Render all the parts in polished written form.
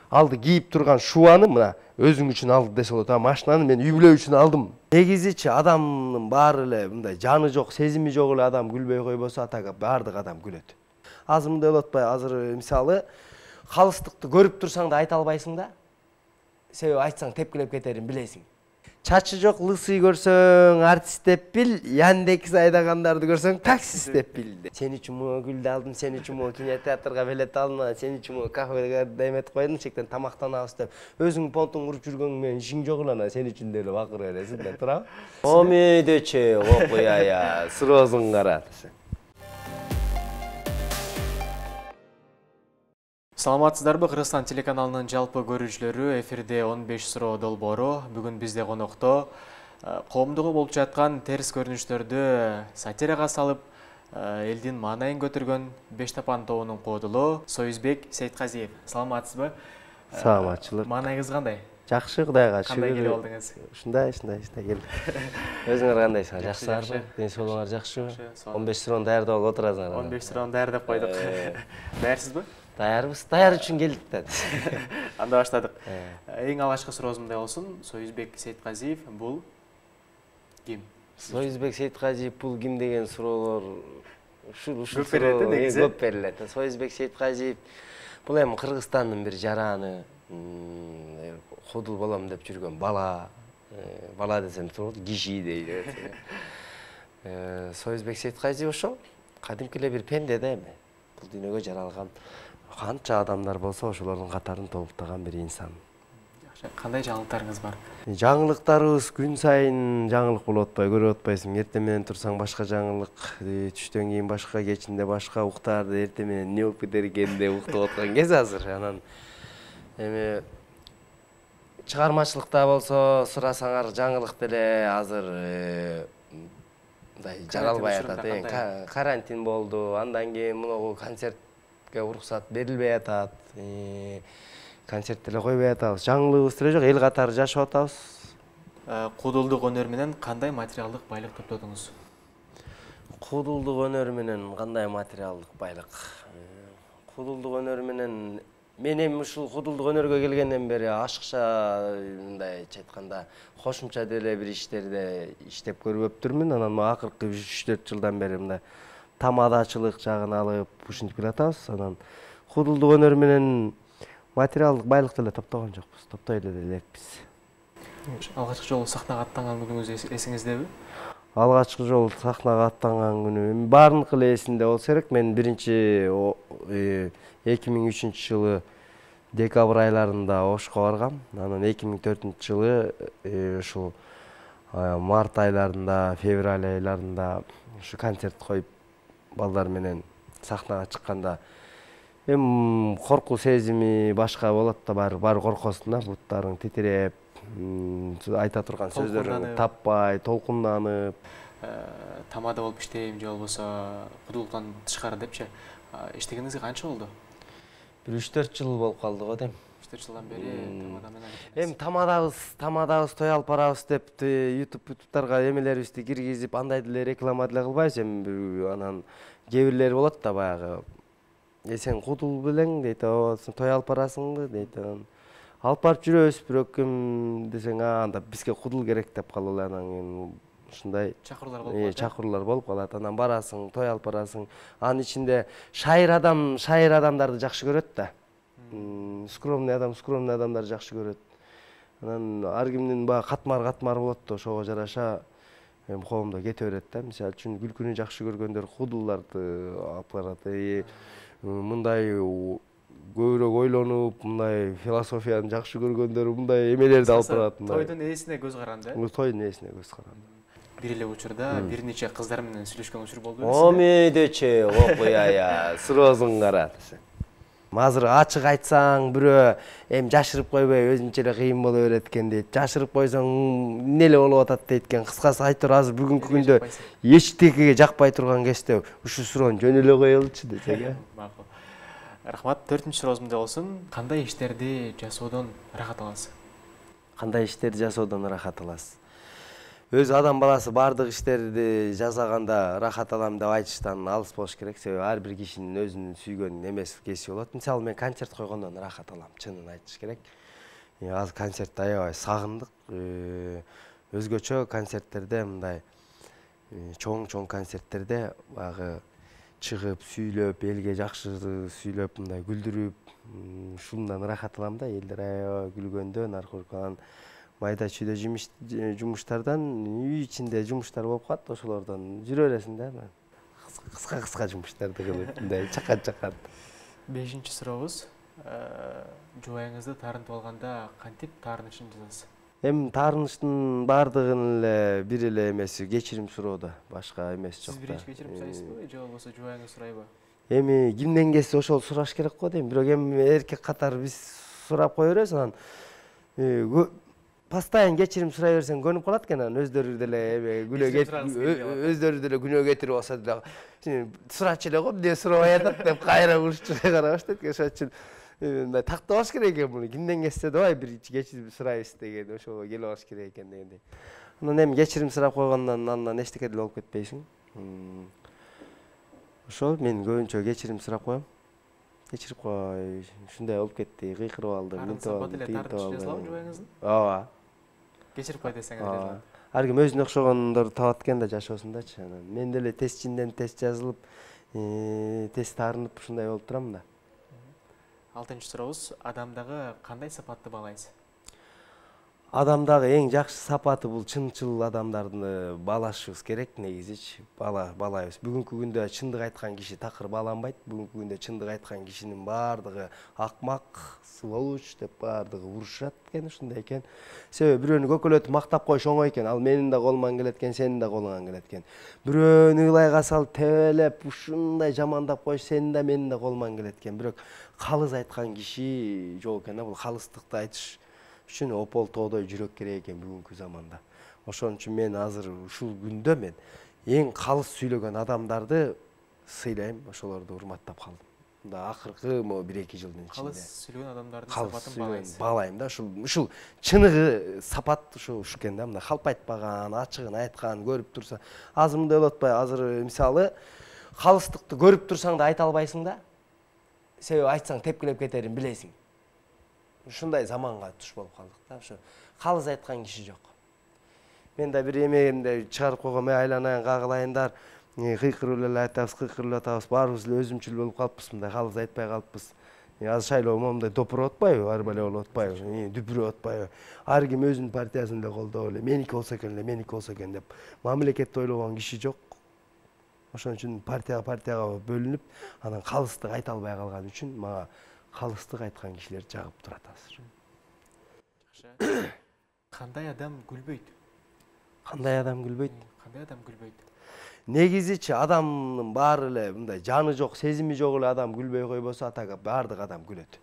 Алды кийип турган шубаны мына өзүң үчүн алды десе болот. Машинаны мен үй бүлө үчүн алдым. Негизичи адамдын баары эле мындай жаны жок, сезими жок эле адам күлбөй койбосо атага баардык адам күлөт. Азыр мындай болуп атпайбы? Азыр мисалы калыстыкты көрүп турсаң да айта албайсың да. Себеби айтсаң тепкилеп кетерин билесиң. Чачы жок лысый көрсөң артист деп бил, Яндекс айдагандарды көрсөң таксист деп бил. Сен үчүн могу гүлдү алдым, сен үчүн могу кинотеатрга билет алдым, сен үчүн могу кафеге демет койдум, шектен тамактанабыз деп. Өзүң понтуң уруп жүргөң менен ишиң жок эле, сен үчүн деле бакыр бересиң да, турабы? Омейдече, окуя, срозун кара. Саламатсыздарбы, Кыргызстан телеканалынын жалпы көрүүчүлөрү, эфирде 15 суроо долбоору. Бүгүн бизде конокто коомдугу болуп жаткан терс көрүнүштөрдү сатирага салып, элдин маанайын көтөргөн Бештапан тобунун кодулу Союзбек Сейтказиев. Саламатсызбы? Саламатчылык. Маанайыңыз кандай? Жакшы, Кудайга шүгүр. Кандай келип алдыңыз? Ушундай келди. Өзүңөр кандайсыңар? Жакшысыздарбы? Ден соолугуңар жакшыбы? 15 суроону даярдап алып отурасыңар. 15 суроону даярдап койдук. Даярсызбы? Даярбыз, даяр үчүн келдик да. Анда баштадык. Эң алгачкы сурообуз мындай болсун. Союзбек Сейтказиев бул ким? Союзбек Сейтказиев бул ким деген суроолор ушул көп берилет негизи. Көп берилет. Союзбек Сейтказиев бул эми Кыргызстандын бир жараны, кудул болом деп жүргөн бала. Бала десем турат, киши дейт. Союзбек Сейтказиев ошол кадимки эле бир пенде да эми. Бул дүйнөгө жаралган канча адамдар болсо ошолордун катарын толуктаган бир инсан. Кандай жаңылыктарыңыз бар? Жаңылыктарыбыз күн сайын жаңылык болуп атпайбы, көрүп атпайсың. Эртең менен турсаң башка жаңылык, түштөн кийин башка, кечинде башка, уктаарда эртең менен эмне болуп кетер экен деп уктап аткан кез азыр. Анан эми чыгармачылыкта болсо сурасаңар жаңылык деле азыр мындай жаралбай атат. Карантин болду, андан кийин мунугу концертке уруксат берилбей атат. Концерт деле койбой атабыз. Жаңылыгыбыз деле жок, эл катары жашап атабыз. Кудулдук өнөр менен кандай материалдык байлык топтодуңуз? Кудулдук өнөр менен кандай материалдык байлык? Кудулдук өнөр менен мен эми ушул кудулдук өнөргө келгенден бери ашыкча мындайча айтканда кошумча деле бир иштерде иштеп көрбөптүрмүн. Анан акыркы 3-4 жылдан бери мындай тамадачылык жагын алып ушинтип келатабыз. Анан кудулдук өнөр менен материалдык байлык деле топтогон жокпуз, топтой эле элекпиз. Алгачкы жолу сахнага аттанган күнүңүз эсиңиздеби? Алгачкы жолу сахнага аттанган күнү баарыныкы эле эсимде болсо керек. Мен биринчи 2003 жылы декабрь айларында Ошко баргам. Анан 2004 жылы ушул март айларында, февраль айларында ушу концерт коюп балдар менен сахнага чыкканда эми коркуу сезими башка болот да, баары коркосуң да, буттарың титиреп, айта турган сөздөрүң таппай, толкунданып. Тамада болуп иштейм же болбосо кудулуктан тышкары депчи. Иштегениңизге канча болду? Бир 3-4 жыл болуп калды го дейм. 3-4 жылдан бери тамада менен. Эми тамадабыз, той алып барабыз деп ютубтарга эмелерибизди киргизип, андай деле реклама деле кылбайбыз. Эми анан кээ бирлери болот да баягы. Сен кудул белең дейт, той алып барасыңбы дейт. Алып барып жүрөбүз, бирок ким десең, анда бизге кудул керек деп калып анан ушундай чакыруулар болуп калат. Анан барасың, той алып барасың. Анын ичинде шайыр адамдарды жакшы көрөт да. Скромный адамдарды жакшы көрөт. Анан ар кимдин баягы катмар болот да, ошого жараша эми коомдо кете берет да. Мисалы үчүн күлкүнү жакшы көргөндөр кудулдарды алып барат. Мындай көбүрөөк ойлонуп, мындай философияны жакшы көргөндөр мындай эмелерди алып барат. Тойдун ээсине көз каранды. Тойдун ээсине көз каранды. Бир эле учурда бир нече кыздар менен сүйлөшкөн учур болдубу? Омейдече, окуя, срозун кара. Азыр ачык айтсаң, бирөө эми жашырып койбой өзүнчө эле кыйын боло берет экен дейт. Жашырып койсоң эмне эле болуп атат дейт экен. Кыскасы айтор азыр бүгүнкү күндө эчтекеге жакпай турган кезде ушул суроону жөн эле коелучу десек. Макул. Рахмат. 4-нчү сурообуз мындай болсун. Кандай иштерди жасоодон рахат аласыз? Кандай иштерди жасоодон рахат аласыз? Өзү адам баласы бардык иштерди жасаганда рахат алам деп айтыштан алыс болуш керек. Себеби ар бир кишинин өзүнүн сүйгөн эмеси болот. Мисалы мен концерт койгондон рахат алам, чынын айтыш керек. Азыр концертти аябай сагындык. Өзгөчө концерттерде мындай чоң концерттерде баягы чыгып сүйлөп, элге жакшы сүйлөп, мындай күлдүрүп, ушундан рахат алам да. Элдер аябай күлгөндөн аркыркан майда чүйдө жумуштардан үй ичинде жумуштар болуп калат, ошолордон жүрө бересиң да. Кыска жумуштарды кылып, мындай чакан. 5-чи сурообуз. Жубайыңызды таарынтып алганда кантип таарынышын жасайсыз? Эми таарыныштын баардыгын эле бир эле эмеси кечирим суроода, башка эмес жок да. Сиз биринчи кечирим сурайсызбы, же болбосо жубайыңыз сурайбы? Эми кимден келсе ошол сураш керек го дейм. Бирок эми эркек катары биз сурап кое беребиз, анан постоянно кечирим сурай берсең көнүп калат экен, анан өздөрү деле өздөрү деле күнөө кетирип алса деле сурачу эле го, эмне сурабай атат деп кайра урушчу кара баштайт экен. Ошон үчүн мындай тактабаш керек экен муну. Кимден келсе давай бир кечирим сурайбыз деген, ошого келип алыш керек экен дегендей. Анан эми кечирим сурап койгондон андан эчтеке деле болуп кетпейсиң. Ошол мен көбүнчө кечирим сурап коем. Кечирип кой, ушундай болуп кетти, кыйкырып алдым, мынтип алдым, тигинтип алдым. Жубайыңыздын? Ооба. Кечирип кой десең эле. Ар ким өзүнө окшогондорду табат экен да жашоосундачы. Анан мен деле тест ичинен тест жазылып, тест таарынып ушундай болуп турам да. 6-чы сурообуз. Адамдагы кандай сапатты баалайсыз? Адамдагы эң жакшы сапаты бул чынчыл адамдарды баалашыбыз керек негизичи. Баалайбыз. Бүгүнкү күндө чындык айткан киши такыр бааланбайт. Бүгүнкү күндө чындык айткан кишинин баардыгы акмак, сволочь деп баардыгы урушат экен, ушундай экен. Себеби бирөөнү көкөлөтүп мактап коюш оңой экен. Ал менин да колуман келет экен, сенин да колуңан келет экен. Бирөөнү ылайга салып тебелеп ушундай жамандап коюш сенин да менин да колуман келет экен. Бирок калыс айткан киши жок экен да. Бул калыстыкты айтыш үчүн опол тоодой жүрөк керек экен бүгүнкү заманда. Ошон үчүн мен азыр ушул күндө мен эң калыс сүйлөгөн адамдарды сыйлайм, ошолорду урматтап калдым. Мында акыркы 1-2 жылдын ичинде. Калыс сүйлөгөн адамдардын сапатын баалайсыз. Баалайм да, ушул чыныгы сапат ушу экен да. Мында калп айтпаган, ачыгын айткан, көрүп турса. Азыр мындай болуп атпайбы? Азыр мисалы калыстыкты көрүп турсаң да айта албайсың да. Себеби айтсаң тепкилеп кетерин билесиң. Ушундай заманга туш болуп калдык да. Ошо калыс айткан киши жок. Мен да бир эмегимде чыгарып койгом, айланайын, кагылайындар, кыйкырып эле атабыз, баарыбыз эле өзүмчүл болуп калыппыз, мындай калыс айтпай калыппыз. Азыр шайлоо момундай допур атпайбы, ар бала болуп атпайбы, дүпүрүп атпайбы. Ар ким өзүнүн партиясын эле колдоп эле, меники болсо экен деп мамлекетти ойлогон киши жок. Ошон үчүн партияга бөлүнүп, анан калыстык айта албай калган үчүн мага калыстык айткан кишилер жагып турат азыр. Жакшы. Кандай адам күлбөйт? Кандай адам күлбөйт? Кандай адам күлбөйт? Негизичи адамдын баары эле мындай жаны жок, сезими жок эле адам күлбөй койбосо баардык адам күлөт.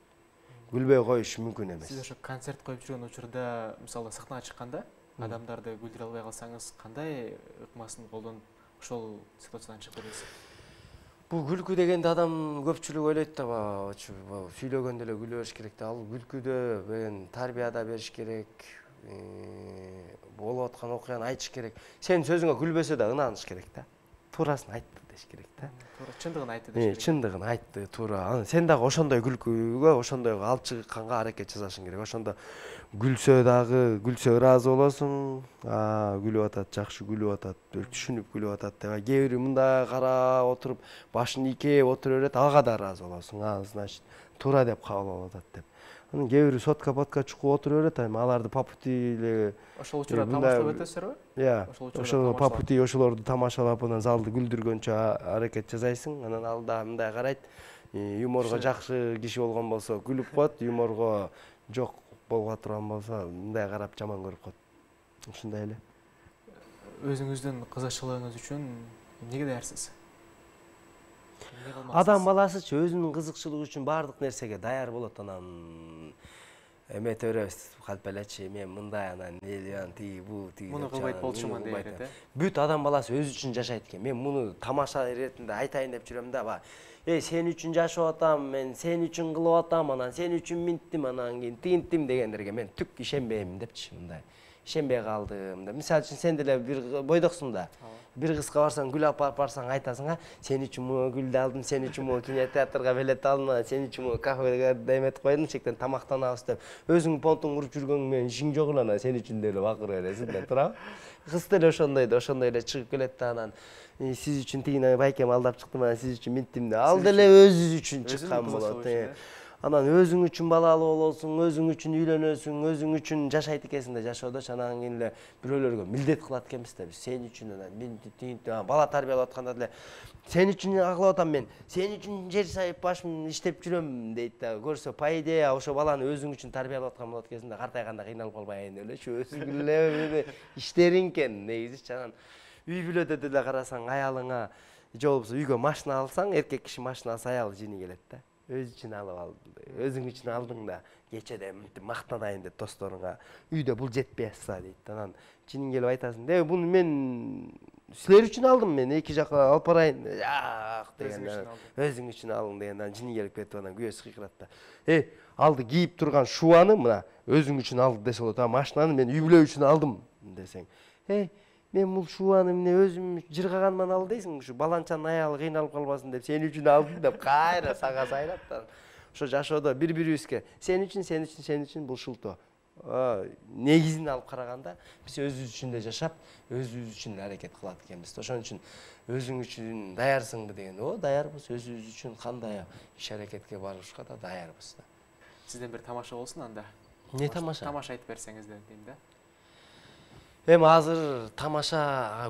Күлбөй коюш мүмкүн эмес. Сиз ошо концерт коюп жүргөн учурда, мисалы сахнага чыкканда, адамдарды күлдүрө албай калсаңыз, кандай ыкмасын колдонуп ошол ситуациядан чыгып кетесиз? Бул күлкү дегенде адам көпчүлүк ойлойт да, сүйлөгөндө эле күлө бериш керек да. Ал күлкүдө мен тарбияда бериш керек, болуп аткан окуяны айтыш керек. Сенин сөзүңө күлбөсө да ынаныш керек да. Туурасын айтты деш керек да. Туура, чындыгын айтты деш керек. Чындыгын айтты, туура. Сен дагы ошондой күлкүгө, ошондой алчыыкканга аракет жасашың керек. Ошондо гүлсө дагы, гүлсө ыраазы болосуң. Күлүп атат, жакшы күлүп атат, түшүнүп күлүп атат деп. Кээ бири мындай карап отуруп, башын ийкеп отура берет, ага да ыраазы болосуң. Значит, туура деп кабыл алып атат деп. Анан кээ бири сотка чукуп отура берет, аларды по пути эле ошол учурда тамашалап өтөсүзбү? Ошол по пути ошолорду тамашалап, анан залды күлдүргөнчө аракет жасайсың. Анан ал да мындай карайт, юморго жакшы киши болгон болсо күлүп коет, юморго жок болбой турган болсо мындай карап жаман көрүп коет. Ушундай эле. Өзүңүздүн кызыкчылыгыңыз үчүн эмнеге даярсыз? Адам баласычы өзүнүн кызыкчылыгы үчүн баардык нерсеге даяр болот. Анан эмете беребиз, калп элечи, мен мындай, анан тиги бу тиги. Муну кылбайт болчумун деп берет, Бүт адам баласы өзү үчүн жашайт экен. Мен муну тамаша иретинде айтайын деп жүрөм да, сен үчүн жашап атам, мен сен үчүн кылып атам, анан сен үчүн минттим, анан кийин тигинтим дегендерге мен түк ишенбейм депчи, мындай. ишенбей калдым деп. Мисалы үчүн сен деле бир бойдоксуң да. Бир кызга барсаң, гүл алып барсаң, айтасың, сен үчүн могу гүлдү алдым, сен үчүн могу кинотеатрга билет алдым, сен үчүн могу кафеге эметип койдум, шектен тамактанабыз деп. Өзүң понтуң уруп жүргөң менен ишиң жок эле, сен үчүн деле бакыра бересиң да, туурабы? Кыз деле ошондой эле чыгып келет да, анан сиз үчүн тигине байкем алдап чыктым, анан сиз үчүн минттим да. Ал деле өзү үчүн чыккан болот. Анан өзүң үчүн балалуу болосуң, өзүң үчүн үйлөнөсүң, өзүң үчүн жашайт экенсиң да, жашоодочу анан кийин эле бирөөлөргө милдет кылат экенбиз да. Биз сен үчүн анан бала тарбиялап атканда деле сен үчүн кылып атам мен, сен үчүн жер сайып башым иштеп жүрөм дейт да. Көрсө, по идее, ошо баланы өзүң үчүн тарбиялап аткан болот экенсиң да, картайганда кыйналып калбайын деп элечи, өзүң эле иштериң экен негизичи. Анан үй бүлөдө деле карасаң, аялыңа же болбосо үйгө машина алсаң, эркек киши машина алса, аял жини келет да. Өз үчүн алып алдым, өзүң үчүн алдың да, кечеде мактанайын деп досторуңа, үйдө бул жетпей атса дейт. Анан жинин келип айтасың, буну мен силер үчүн алдым, мен эки жака алып барайын. Жак деген, өзүң үчүн алдың деген, анан жини келип кетип, анан күйөөсү кыйкырат да. Алды кийип турган шубаны мына өзүң үчүн алдым десе болот, машинаны мен үй бүлө үчүн алдым десең, мен бул шубаны эмне өзүм жыргаганыман алдым дейсиң, ушу баланчанын аялы кыйналып калбасын деп, сен үчүн алдым деп кайра сага сайрат да. Ошо жашоодо бири-бирибизге сен үчүн бул шултоо. Негизин алып караганда биз өзүбүз үчүн эле жашап, өзүбүз үчүн эле аракет кылат экенбиз. Ошон үчүн өзүң үчүн даярсыңбы деген, даярбыз, өзүбүз үчүн кандай иш аракетке барышка да даярбыз да. Сизден бир тамаша болсун анда. Не тамаша? Тамаша айтып берсеңиз дейм да. Эми азыр тамаша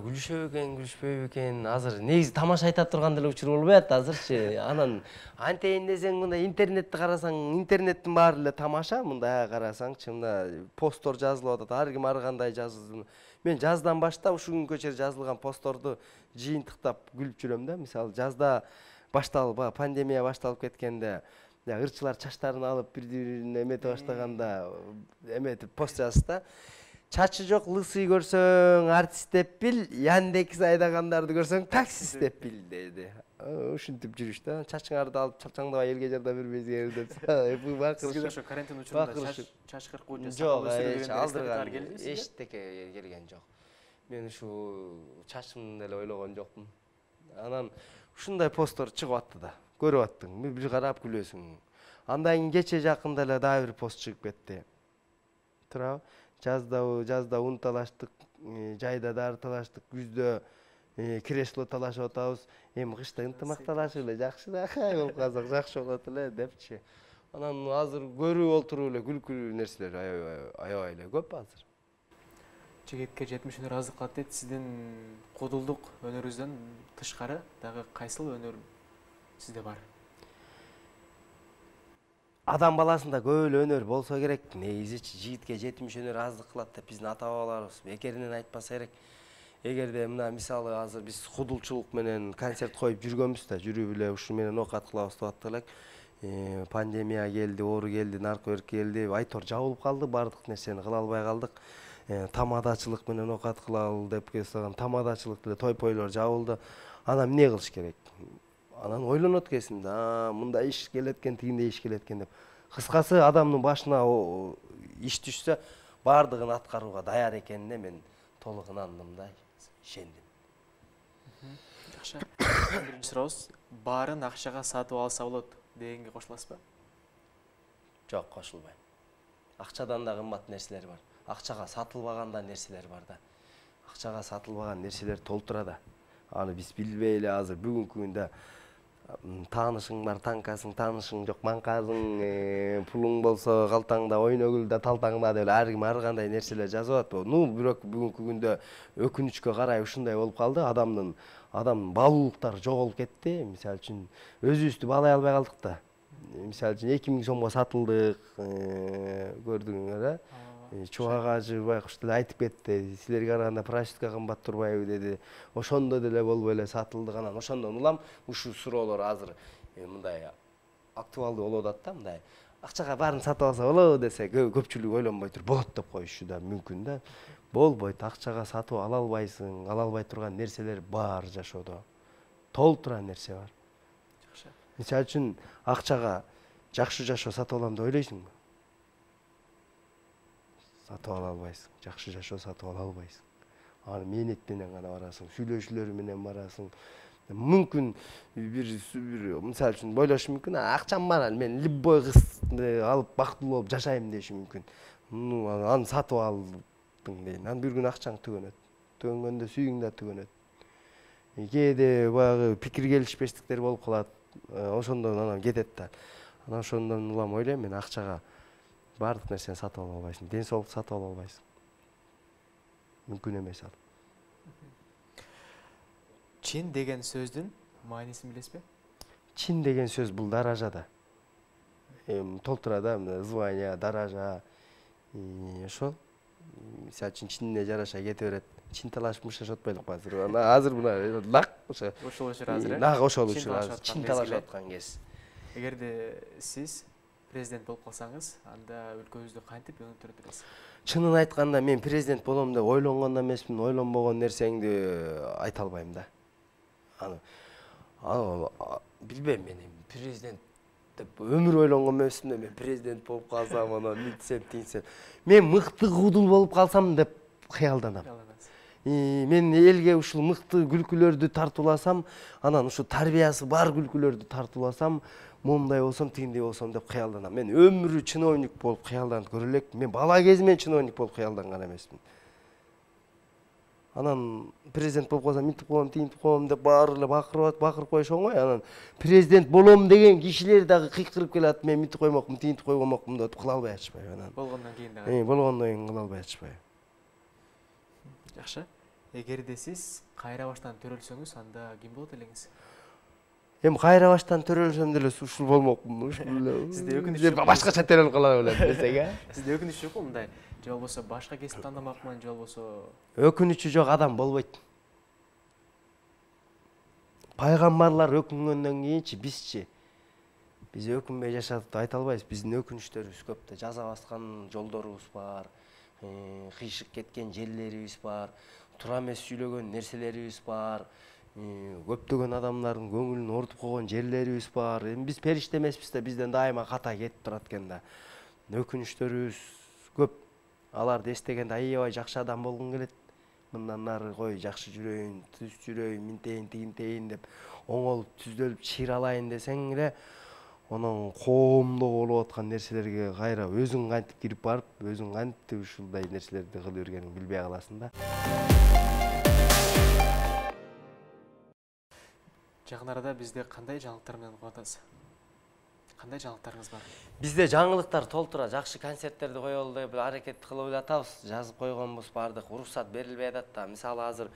күлүшөбү экен, күлүшпөйбү экен, азыр негизи тамаша айта турган деле учур болбой атты азырчы. Анан антейин десең, мындай интернетти карасаң, интернеттин баары эле тамаша, мындай карасаңчы, мына посттор жазылып атат, ар ким ар кандай жазды. Мен жаздан баштап ушу күнгө чейин жазылган постторду жыйынтыктап күлүп жүрөм да. Мисалы, жазда башталып, пандемия башталып кеткенде, ырчылар чачтарын алып бири-бирин эметип баштаганда, эметип пост жазды да. Чачы жок лысый көрсөң артист деп бил, Яндекс айдагандарды көрсөң таксист деп бил деди. Ушинтип жүрүш да. Чачыңарды алып чалчаңдабай элге жардам бербейсиңер деп. Сизге ошо карантин учурунда чач кыркуу же сакал өстүрүү деген алдырган эчтеке келген жок. Мен ушу чачымды деле ойлогон жокмун. Анан ушундай посттор чыгып атты да. Көрүп аттың, бир карап күлөсүң. Андан кийин кече жакында эле дагы бир пост чыгып кетти. Туурабы? Жазда ун талаштык, жайда дары талаштык, күздө кресло талашып атабыз. Эми кышта ынтымак талашып эле жакшыраак болуп калсак жакшы болот эле депчи. Анан азыр көрүп отуруп эле күлкүлүү нерселер аябай эле көп азыр. Жигитке 70 өнөр аздык кылат дейт. Сиздин кудулдук өнөрүңүздөн тышкары дагы кайсыл өнөр сизде бар? Адам баласында көп эле өнөр болсо керек. Негизичи жигитке 70 өнөр аздык кылат деп биздин ата-бабаларыбыз бекеринен айтпаса керек. Эгерде мына мисалы азыр биз кудулчулук менен концерт коюп жүргөнбүз да, жүрүп эле ушу менен оокат кылабыз деп аттык элек. Пандемия келди, оору келди, наркоберт келди, айтор жабылып калды, бардык нерсени кыла албай калдык. Тамадачылык менен оокат кылалы деп келсем, тамадачылык деле той-пойлор жабылды. Анан эмне кылыш керек? Анан ойлонот экенсиң да, мындай иш келет экен, тигиндей иш келет экен деп. Кыскасы, адамдын башына иш түшсө, бардыгын аткарууга даяр экенине мен толук ынандым да, ишендим. Жакшы. Биринчи сурообуз, баарын акчага сатып алса болот дегенге кошуласызбы? Жок, кошулбайм. Акчадан да кымбат нерселер бар. Акчага сатылбаган да нерселер бар да. Акчага сатылбаган нерселер толтура да. Аны биз билбей эле азыр бүгүнкү күндө таанышың бар, танкасың, таанышың жок, маңкасың, пулуң болсо калтаңда, ойногүлдө, талтаңда деп ар ким ар кандай нерселер жазып атат. Бирок бүгүнкү күндө өкүнүчкө карай ушундай болуп калды. Адамдын баалуулуктары жоголуп кетти. Мисалы үчүн өзүбүздү баалай албай калдык да. Мисалы үчүн 2000 сомго сатылдык, көрдүңөр да. Чубак ажы байкуш деле айтып кетти. Силерге караганда проститутка кымбат турбайбы деди. Ошондо деле болбой эле сатылдык. Анан ошондон улам ушул суроолор азыр мындай актуалдуу болуп атат да, мындай. Акчага баарын сатып алса болобу десе, көпчүлүк ойлонбой туруп болот деп коюшу да мүмкүн да. Болбойт, акчага сатып ала албайсың, ала албай турган нерселер бар жашоодо. Толтура нерсе бар. Жакшы. Мисалы үчүн акчага жакшы жашоо сатып алам деп ойлойсуңбу? сатып ала албайсың. Жакшы жашоо сатып ала албайсың. Аны мээнет менен гана барасың, сүйлөшүүлөр менен барасың. Мүмкүн бир мисалы үчүн бойлошу мүмкүн. Акчам бар, мен любой кызды алып бактылуу болуп жашайм деши мүмкүн. Аны сатып алдың дейин. Анан бир күн акчаң түгөнөт. Түгөнгөндө сүйүң да түгөнөт. Кээде баягы пикир келишпестиктер болуп калат. Ошондон анан кетет да. Анан ошондон улам ойлойм, мен акчага баардык нерсени сатып ала албайсың. Ден соолук сатып ала албайсың. Мүмкүн эмес ал. Чин деген сөздүн маанисин билесизби? Чин деген сөз бул даражада. Толтура да, звание, даража. Ошол. Мисалы үчүн чинине жараша кете берет. Чин талашып мыш отпойлук азыр. Азыр мына лак ошо. Ошол учур азыр. Нак ошол учур азыр. Чин талашып аткан кез. Эгерде сиз президент болуп калсаңыз, анда өлкөбүздү кантип өнүктүрөт? Чынын айтканда мен президент болом деп ойлонгон эмесмин, ойлонбогон нерсеңди айта албайм да. Аны билбейм, мен президент деп өмүр ойлонгон эмесмин да, мен президент болуп калсам, анан мынтсем, тинтсем. Мен мыкты кудул болуп калсам деп кыялданам. Мен элге ушул мыкты күлкүлөрдү тартууласам, анан ушу тарбиясы бар күлкүлөрдү тартууласам, момундай болсом, тигиндей болсом деп кыялданам. Мен өмүрү чиновник болуп кыялданып көрө элек. Мен бала кезимден чиновник болуп кыялданган эмесмин. Анан президент болуп калсам, мынтип коем, тигинтип коем деп баары эле бакырып коюш оңой. Анан президент болом деген кишилер дагы кыйкырып келат. Мен мынтип коймокмун, тигинтип коймокмун деп кыла албай атышпайбы анан. Болгондон кийин дагы. Болгондон кийин кыла албай атышпайбы. Жакшы. Эгерде сиз кайра баштан төрөлсөңүз, анда ким болот элеңиз? Эми кайра баштан төрөлсөм деле ушул болмокмун. Сизде өкүнүч башкача төрөлүп кала белем десең, Сизде өкүнүч жокпу мындай? Же болбосо башка кесип тандамакмын, же болбосо өкүнүчү жок адам болбойт. Пайгамбарлар өкүнгөндөн кийинчи бизчи. Биз өкүнбөй жашадык айта албайбыз. Биздин өкүнүчтөрүбүз көп да, жаза баскан жолдорубуз бар, кыйшык кеткен жерлерибиз бар, туура эмес сүйлөгөн нерселерибиз бар, көптөгөн адамдардын көңүлүн ортуп койгон жерлерибиз бар. Эми биз периште эмеспиз да, бизден дайыма ката кетип турат экен да. Өкүнүчтөрүбүз көп. Аларды эстегенде аябай жакшы адам болгуң келет. Мындан нары кой жакшы жүрөйүн, түз жүрөйүн, минтейин, тигинтейин деп оңолуп түздөлүп чыйралайын десең эле, анан коомдо болуп аткан нерселерге кайра өзүң кантип кирип барып, өзүң кантип ушундай нерселерди кыла бергениңди билбей каласың да. жакын арада бизде кандай жаңылыктар менен кубатасыз? Кандай жаңылыктарыңыз бар? Бизде жаңылыктар толтура, жакшы концерттерди коелу деп аракет кылып элатабыз. Жазып койгонбуз, бардык уруксат берилбей атат да. Мисалы азыр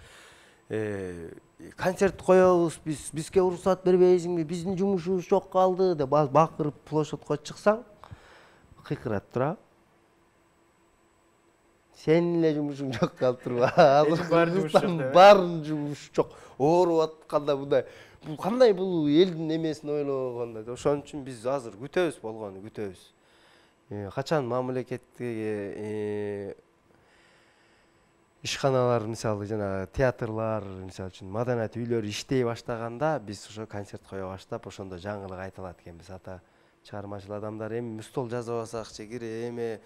концерт коебуз, бизге уруксат бербейсиңби? Биздин жумушубуз жок калды деп бакырып площадька чыксаң, кыйкырат тура. Сенин эле жумушуң жок калып турбу? Баардын жумуш жок. Ооруп атканда мындай бул кандай, бул элдин эмесин ойлогондо. Ошон үчүн биз азыр күтөбүз, болгону күтөбүз. Качан мамлекеттеги ишканалар, мисалы жана театрлар, мисалы үчүн маданият үйлөрү иштей баштаганда, биз ошо концерт кое баштап, ошондо жаңылык айтылат экенбиз. Ата чыгармачыл адамдар эми стол жазып алсакчы, эми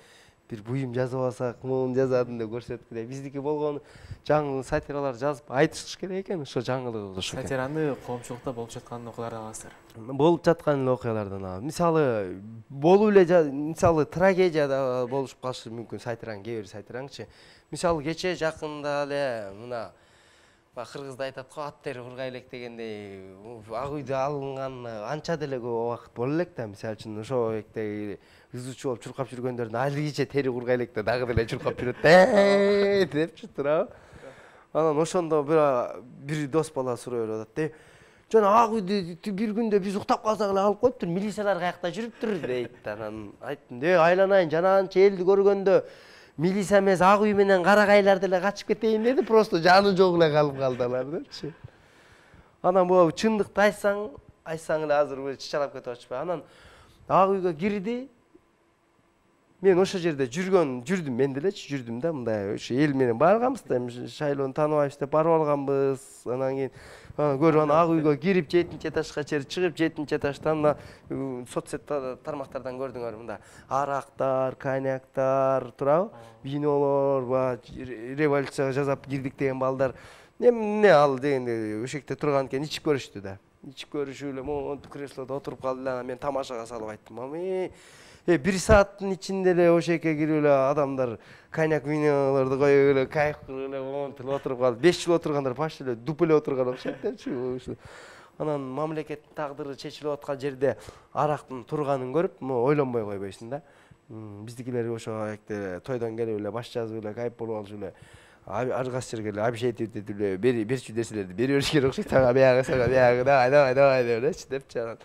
бир буюм жазып алсак, муну жазадым деп көрсөткүлөй. Биздики болгону жаңылык сатиралар жазып айтыш керек экен, ошо жаңылык ошо. Сатираны коомчулукта болуп жаткан окуялардан аласыздар. Болуп жаткан окуялардан алам. Мисалы болуп эле, мисалы трагедияда болушуп калышы мүмкүн сатираң, кээ бир сатираңчы. Мисалы кече жакында эле мына кыргызда айтат го, ат тери кургай элек дегендей, ак үйдө алынган анча деле көп убакыт боло элек да. Мисалы үчүн ошо бекте ызычу болуп чуркап жүргөндөрдүн али кече тери кургай элек да, дагы деле чуркап жүрөт депчи турабы. Анан ошондо бир дос бала суроо берип атат. Жана ак үйдү бир күндө биз уктап калсак эле алып коюптур, милициялар каякта жүрүптүр дейт. Анан айттым, айланайын, жана анча элди көргөндө милиция эмес, ак үй менен карагайлар деле качып кетейин деди, просто жаны жок эле калып калдылар депчи. Анан бул чындыкты айтсаң эле азыр чычалап кетип атышпайбы? Анан ак үйгө кирди. Мен ошо жерде жүрдүм, мен делечи жүрдүм да, мындай ошо эл менен барганбыз да, шайлоону тааныбайбыз деп барып алганбыз. Анан кийин көрүп ак үйгө кирип 7 этажга чейин чыгып 7 этаждан мына соцсет тармактардан көрдүңөр мында арактар, коньяктар турабы, винолор, революцияга жасап кирдик деген балдар эмне ал дегенде ошекте турган экен, ичип көрүштү да. Ичип көрүшүп эле монтип креслодо отуруп калды эле, мен тамашага салып айттым. Бир сааттын ичинде эле ошекке кирип эле адамдар коньяк винолорду коюп эле кайф кылып эле монтип отуруп калды. 5 жыл отургандар почти эле дуп эле отурган окшойт. Анан мамлекеттин тагдыры чечилип аткан жерде арактын турганын көрүп, ойлонбой койбойсуң да. Биздикилер ошо тойдон келип эле баш жазып эле кайф болуп алышып эле ар кайсы жерге эле обещать этип эле берчү нерселерди бере бериш керек окшойт. Сага биягы, давай элечи депчи анан.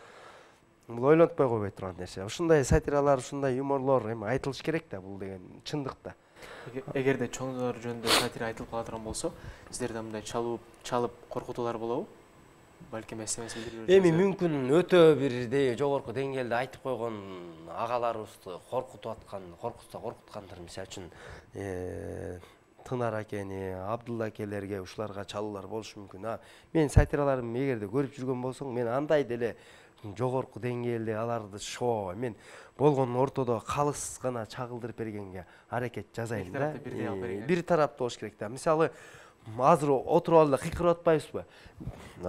Бул ойлонтпой койбой турган нерсе. Ушундай сатиралар, ушундай юморлор эми айтылыш керек да, бул деген чындык да. Эгерде чоңдор жөнүндө сатира айтылып кала турган болсо, сиздерде мындай чалып коркутуулар болобу? Балким СМС билдирип Эми мүмкүн өтө бир жогорку деңгээлде айтып койгон агаларыбызды коркутуп аткан, коркуткандыр. Мисалы үчүн Тынар акени, Абдулла акелерге ушуларга чалуулар болушу мүмкүн. Мен сатираларым эгерде көрүп жүргөн болсоң, мен андай деле жогорку деңгээлде аларды шоо, мен болгон ортодо калыс гана чагылдырып бергенге аракет жасайм да. Бир тарапты болуш керек да. Мисалы, азыр отуруп алып кыйкырып атпайбызбы?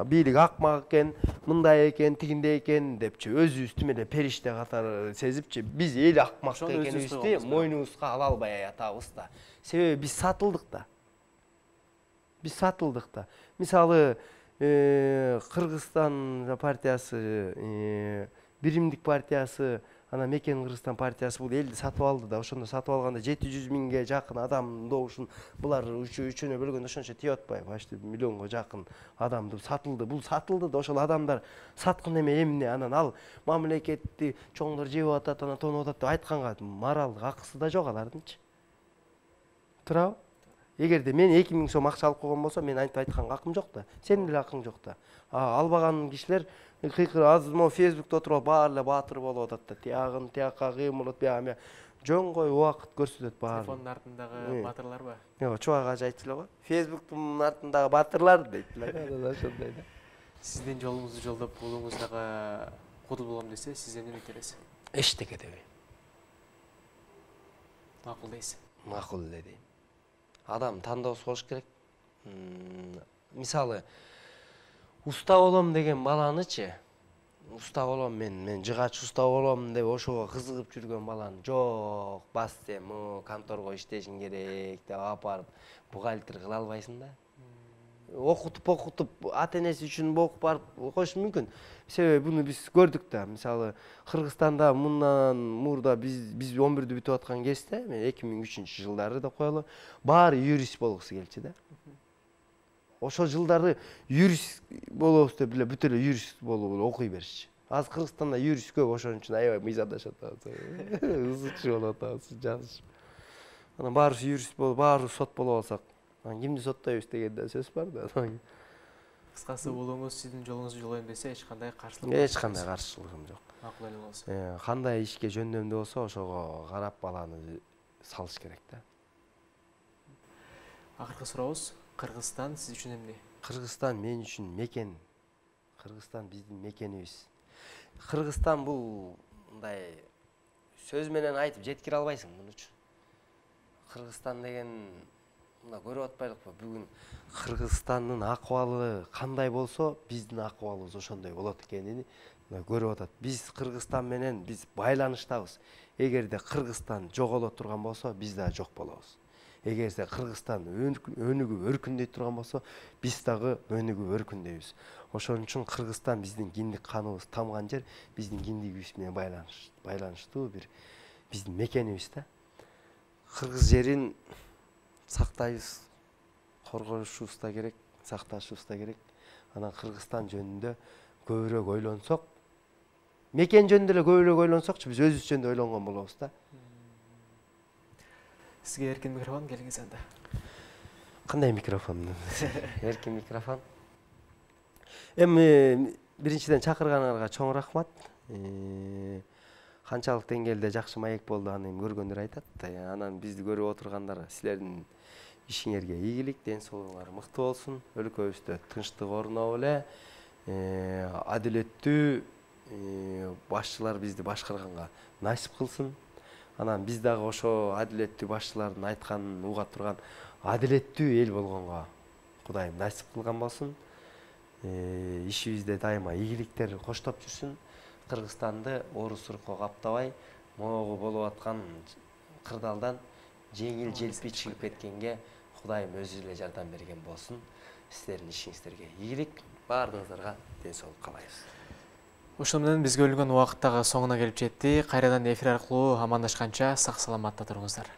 Бийлик акмак экен, мындай экен, тигиндей экен депчи, өзүбүз тим эле периште катары сезипчи, биз эл акмак экенибизди мойнубузга ала албай атабыз да. Себеби биз сатылдык да. Мисалы, Кыргызстан партиясы, Биримдик партиясы, ана Мекен Кыргызстан партиясы бул элди сатып алды да. Ошондо сатып алганда 700 миңге жакын адам добушун булар үчөөнө бөлгөндө ошончо тие атпайбы? Почти миллионго жакын адам сатылды. Бул сатылды да, ошол адамдар саткан эме эмне? Анан ал мамлекетти чоңдор жеп атат, анан тонуп атат деп айтканга моралдык акысы да жок алардынчы. Турабы? Эгерде мен 2000 сом акча алып койгон болсом, мен антип айтканга акым жок да. Сенин деле акың жок да. Албаган кишилер кыйкыр азыр могу Фейсбукта отуруп баары эле баатыр болуп атат да. Тиягын тияка кыймылып, бияга жоңгой убакыт көрсөтөт баары. Телефондун артындагы батырларбы? Жок, Чубак ажы айтчу эле го. Фейсбуктун артындагы батырлар дейт эле. Ошондой да. Сиздин жолуңузду жолдоп, уулуңуздагы кудул болом десе, сиз эмне келесиз? Эчтеке дебейм. Макул дейсиз. Макул эле дейм. Адам тандоосу болуш керек. Мисалы, уста болом деген баланычы, уста болом мен жыгач уста болом деп ошого кызыгып жүргөн баланы жок, бас сен конторго иштешиң керек деп апарып бухгалтер кыла албайсың да. Окутуп ата энеси үчүн окуп барып коюшу мүмкүн. Себеби буну биз көрдүк да. Мисалы, Кыргызстанда мындан мурда биз 11-дү бүтүп аткан кезде, мен 2003-жылдары деп коелу, баары юрист болгусу келчү да. Ошол жылдары юрист болобуз деп эле бүт эле юрист болуп окуй беришчи. Азыр Кыргызстанда юрист көп, ошон үчүн аябай мыйзамдашып атабыз. Ызычы болуп атабыз, жазышып. Анан баарыбыз юрист болуп, баарыбыз сот болуп алсак, кимди соттойбуз дегенде сөз бар да. Кыскасы уулуңуз сиздин жолуңузду жолойм десе, эч кандай каршылык? Эч кандай каршылыгым жок. Макул эле болсо. Кандай ишке жөндөмдүү болсо, ошого карап баланы салыш керек да. Акыркы сурообуз, Кыргызстан сиз үчүн эмне? Кыргызстан мен үчүн мекен. Кыргызстан биздин мекенибиз. Кыргызстан бул мындай сөз менен айтып жеткире албайсың муну үчүн. Кыргызстан деген мына көрүп атпайлыкпы? Бүгүн Кыргызстандын акыбалы кандай болсо, биздин акыбалыбыз ошондой болот экенин көрүп атат. Биз Кыргызстан менен биз байланыштабыз. Эгерде Кыргызстан жоголо турган болсо, биз да жок болобуз. Эгерде Кыргызстан өнүгүп өркүндөй турган болсо, биз дагы өнүгүп өркүндөйбүз. Ошон үчүн Кыргызстан биздин киндик каныбыз тамган жер, биздин киндигибиз менен байланыштуу бир биздин мекенибиз да. Кыргыз жерин сактайбыз, коргошубуз да керек, сакташыбыз да керек. Анан Кыргызстан жөнүндө көбүрөөк ойлонсок, мекен жөнүндө эле көбүрөөк ойлонсокчу, биз өзүбүз жөнүндө ойлонгон болобуз да. Сизге эркин микрофон, келиңиз анда. Кандай микрофон? Эркин микрофон. Эми биринчиден чакырганыңарга чоң рахмат. Канчалык деңгээлде жакшы маек болду аны көргөндөр айтат. Анан бизди көрүп отургандар, силердин ишиңерге ийгилик, ден соолугуңар мыкты болсун, өлкөбүздө тынчтык орноп эле адилеттүү башчылар бизди башкарганга насип кылсын. Анан биз дагы ошо адилеттүү башчылардын айтканын уга турган адилеттүү эл болгонго Кудайым насип кылган болсун. Ишибизде дайыма ийгиликтер коштоп жүрсүн. Кыргызстанды орус-урукко каптабай, могу болуп аткан кырдаалдан жеңил желпи чыгып кеткенге Кудайым өзү эле жардам берген болсун. Сиздердин ишиңиздерге ийгилик, баардыгыңыздарга ден соолук каалайбыз. Ушул менен бизге бөлүнгөн убакыт дагы соңуна келип жетти. Кайрадан эфир аркылуу амандашканча сак саламатта туруңуздар.